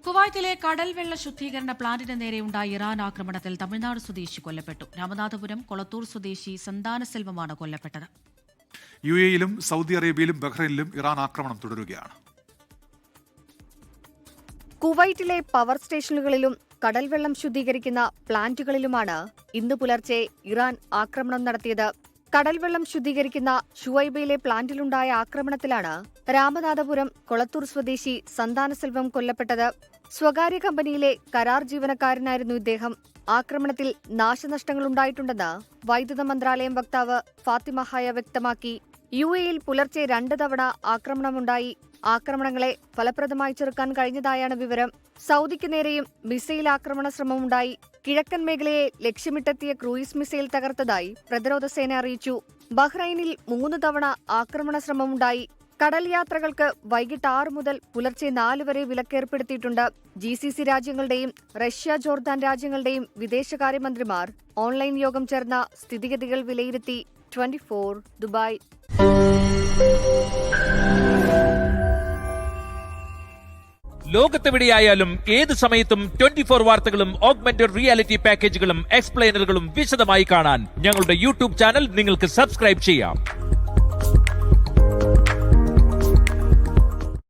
കുവൈത്തിലെ കടൽ വെള്ള ശുദ്ധീകരണ പ്ലാന്റിന് നേരെയുണ്ടായ ഇറാൻ ആക്രമണത്തിൽ തമിഴ്നാട് സ്വദേശി കൊല്ലപ്പെട്ടു. രാമനാഥപുരം കൊളത്തൂർ സ്വദേശി സന്താനസെൽവമാണ് കൊല്ലപ്പെട്ടത്. യുഎഇയിലും സൗദി അറേബ്യയിലും ബഹ്റൈനിലും ഇറാൻ ആക്രമണം തുടരുകയാണ്. കുവൈറ്റിലെ പവർ സ്റ്റേഷനുകളിലും കടൽവെള്ളം ശുദ്ധീകരിക്കുന്ന പ്ലാന്റുകളിലുമാണ് ഇന്ന് പുലർച്ചെ ഇറാൻ ആക്രമണം നടത്തിയത്. കടൽവെള്ളം ശുദ്ധീകരിക്കുന്ന ഷുവൈബയിലെ പ്ലാന്റിലുണ്ടായ ആക്രമണത്തിലാണ് രാമനാഥപുരം കൊളത്തൂർ സ്വദേശി സന്താനസെൽവം കൊല്ലപ്പെട്ടത്. സ്വകാര്യ കമ്പനിയിലെ കരാർ ജീവനക്കാരനായിരുന്നു ഇദ്ദേഹം. ആക്രമണത്തിൽ നാശനഷ്ടങ്ങളുണ്ടായിട്ടുണ്ടെന്ന് വൈദ്യുത മന്ത്രാലയം വക്താവ് ഫാത്തിമ ഹയ വ്യക്തമാക്കി. യുഎഇയിൽ പുലർച്ചെ 2 തവണ ആക്രമണമുണ്ടായി. ആക്രമണങ്ങളെ ഫലപ്രദമായി ചെറുക്കാൻ കഴിഞ്ഞതായാണ് വിവരം. സൗദിക്ക് നേരെയും മിസൈൽ ആക്രമണ ശ്രമമുണ്ടായി. കിഴക്കൻ മേഖലയെ ലക്ഷ്യമിട്ടെത്തിയ ക്രൂയിസ് മിസൈൽ തകർത്തതായി പ്രതിരോധ സേന അറിയിച്ചു. ബഹ്റൈനിൽ 3 തവണ ആക്രമണ ശ്രമമുണ്ടായി. കടൽ യാത്രകൾക്ക് വൈകിട്ട് 6 മുതൽ പുലർച്ചെ 4 വരെ വിലക്കേർപ്പെടുത്തിയിട്ടുണ്ട്. GCC രാജ്യങ്ങളുടെയും റഷ്യ, ജോർദാൻ രാജ്യങ്ങളുടെയും വിദേശകാര്യമന്ത്രിമാർ ഓൺലൈൻ യോഗം ചേർന്ന സ്ഥിതിഗതികൾ വിലയിരുത്തി. 24 ദുബായ്. ലോകത്തെവിടെയായാലും ഏത് സമയത്തും 24 വാർത്തകളും ഓഗ്മെന്റഡ് റിയാലിറ്റി പാക്കേജുകളും എക്സ്പ്ലെയിനറുകളും വിശദമായി കാണാൻ ഞങ്ങളുടെ യൂട്യൂബ് ചാനൽ നിങ്ങൾക്ക് സബ്സ്ക്രൈബ് ചെയ്യാം.